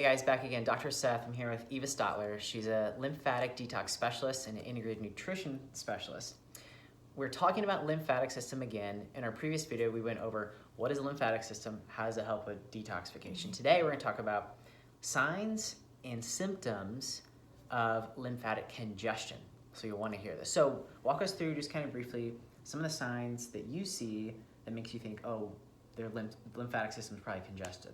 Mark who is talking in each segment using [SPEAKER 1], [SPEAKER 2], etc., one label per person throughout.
[SPEAKER 1] Hey guys, back again. Dr. Seth. I'm here with Eva Stotler. She's a lymphatic detox specialist and an integrated nutrition specialist. We're talking about lymphatic system again. In our previous video, we went over what is a lymphatic system, how does it help with detoxification. Today, we're going to talk about signs and symptoms of lymphatic congestion. So you'll want to hear this. So walk us through just kind of briefly some of the signs that you see that makes you think, oh, their lymphatic system is probably congested.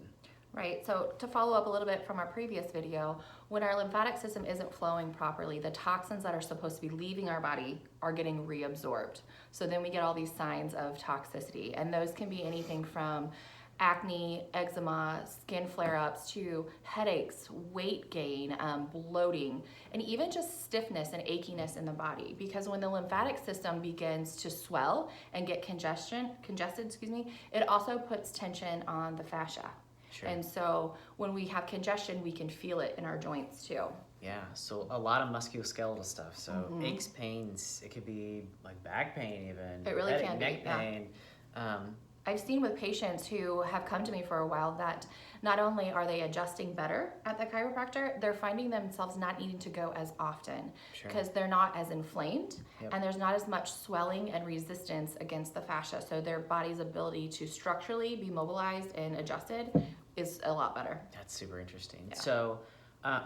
[SPEAKER 2] Right, so to follow up a little bit from our previous video, when our lymphatic system isn't flowing properly, the toxins that are supposed to be leaving our body are getting reabsorbed. So then we get all these signs of toxicity, and those can be anything from acne, eczema, skin flare-ups, to headaches, weight gain, bloating, and even just stiffness and achiness in the body. Because when the lymphatic system begins to swell and get congested, it also puts tension on the fascia.
[SPEAKER 1] Sure.
[SPEAKER 2] And so when we have congestion, we can feel it in our joints too.
[SPEAKER 1] Yeah, so a lot of musculoskeletal stuff. So aches, pains, it could be like back pain even.
[SPEAKER 2] It really
[SPEAKER 1] headache,
[SPEAKER 2] can
[SPEAKER 1] neck
[SPEAKER 2] be,
[SPEAKER 1] pain.
[SPEAKER 2] I've seen with patients who have come to me for a while that not only are they adjusting better at the chiropractor, they're finding themselves not needing to go as often because they're not as inflamed and there's not as much swelling and resistance against the fascia. So their body's ability to structurally be mobilized and adjusted is a lot better.
[SPEAKER 1] That's super interesting.
[SPEAKER 2] Yeah.
[SPEAKER 1] So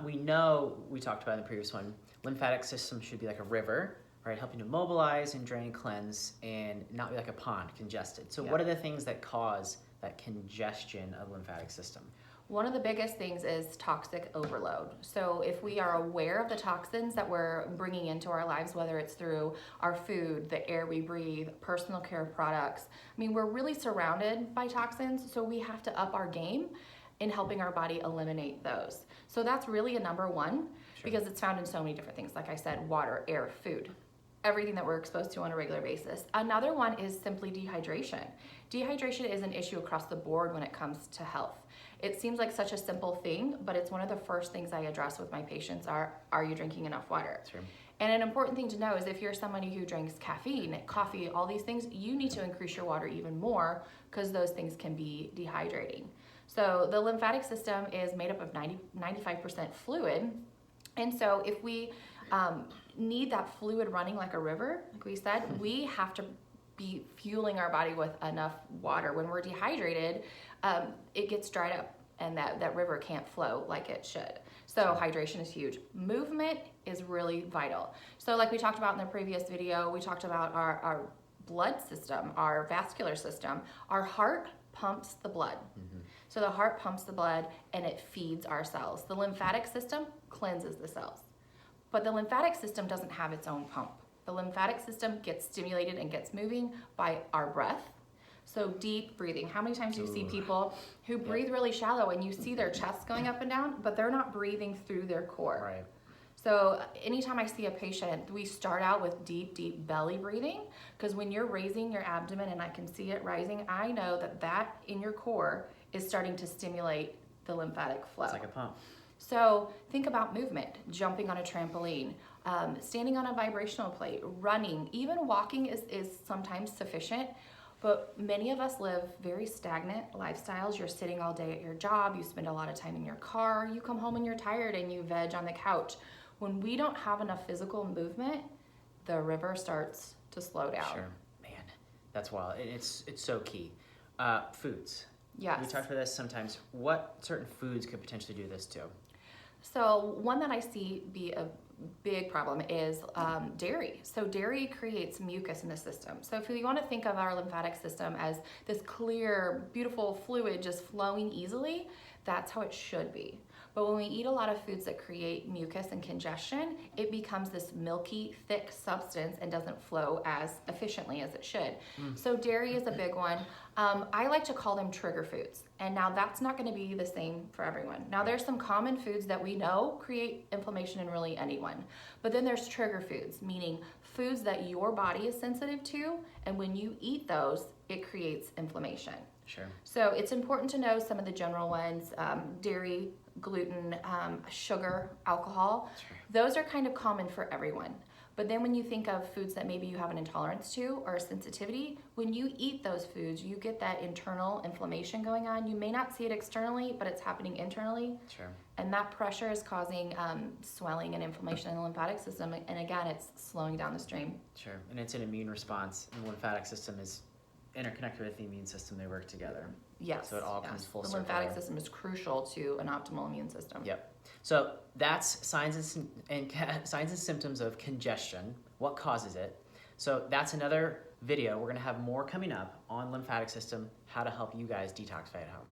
[SPEAKER 1] we know, we talked about in the previous one, lymphatic system should be like a river, right? Helping to mobilize and drain, cleanse, and not be like a pond, congested. So what are the things that cause that congestion of the lymphatic system?
[SPEAKER 2] One of the biggest things is toxic overload. So if we are aware of the toxins that we're bringing into our lives, whether it's through our food, the air we breathe, personal care products, I mean, we're really surrounded by toxins, so we have to up our game in helping our body eliminate those. So that's really a number one because it's found in so many different things. Like I said, water, air, food, everything that we're exposed to on a regular basis. Another one is simply dehydration. Dehydration is an issue across the board when it comes to health. It seems like such a simple thing, but it's one of the first things I address with my patients are you drinking enough water?
[SPEAKER 1] Sure.
[SPEAKER 2] And an important thing to know is if you're somebody who drinks caffeine, coffee, all these things, you need to increase your water even more because those things can be dehydrating. So the lymphatic system is made up of 95% fluid. And so if we need that fluid running like a river, like we said, we have to be fueling our body with enough water. When we're dehydrated, it gets dried up and that river can't flow like it should. So hydration is huge. Movement is really vital. So like we talked about in the previous video, we talked about our blood system, our vascular system. Our heart pumps the blood. So the heart pumps the blood and it feeds our cells. The lymphatic system cleanses the cells. But the lymphatic system doesn't have its own pump. The lymphatic system gets stimulated and gets moving by our breath. So deep breathing. How many times do you see people who breathe really shallow and you see their chest going up and down, but they're not breathing through their core?
[SPEAKER 1] Right.
[SPEAKER 2] So anytime I see a patient, we start out with deep, deep belly breathing because when you're raising your abdomen and I can see it rising, I know that in your core is starting to stimulate the lymphatic flow.
[SPEAKER 1] It's like a pump.
[SPEAKER 2] So think about movement, jumping on a trampoline, standing on a vibrational plate, running, even walking is sometimes sufficient, but many of us live very stagnant lifestyles. You're sitting all day at your job, you spend a lot of time in your car, you come home and you're tired and you veg on the couch. When we don't have enough physical movement, the river starts to slow down.
[SPEAKER 1] Sure, man, that's wild. It's so key. Foods.
[SPEAKER 2] Yes.
[SPEAKER 1] We talked about this sometimes. What certain foods could potentially do this too?
[SPEAKER 2] So one that I see be a big problem is dairy. So dairy creates mucus in the system. So if you want to think of our lymphatic system as this clear, beautiful fluid just flowing easily, that's how it should be. But when we eat a lot of foods that create mucus and congestion, it becomes this milky, thick substance and doesn't flow as efficiently as it should. So dairy is a big one. I like to call them trigger foods. And now that's not going to be the same for everyone. Now there's some common foods that we know create inflammation in really anyone. But then there's trigger foods, meaning foods that your body is sensitive to, and when you eat those, it creates inflammation.
[SPEAKER 1] Sure.
[SPEAKER 2] So it's important to know some of the general ones, dairy, gluten, sugar, alcohol. Those are kind of common for everyone. But then when you think of foods that maybe you have an intolerance to or a sensitivity, when you eat those foods, you get that internal inflammation going on. You may not see it externally, but it's happening internally.
[SPEAKER 1] Sure.
[SPEAKER 2] And that pressure is causing swelling and inflammation in the lymphatic system. And again, it's slowing down the stream.
[SPEAKER 1] Sure. And it's an immune response. And the lymphatic system is interconnected with the immune system. They work together.
[SPEAKER 2] Yes.
[SPEAKER 1] So it all comes full
[SPEAKER 2] the
[SPEAKER 1] circle.
[SPEAKER 2] The lymphatic system is crucial to an optimal immune system.
[SPEAKER 1] Yep. So that's signs and symptoms of congestion. What causes it? So that's another video. We're going to have more coming up on lymphatic system, how to help you guys detoxify at home.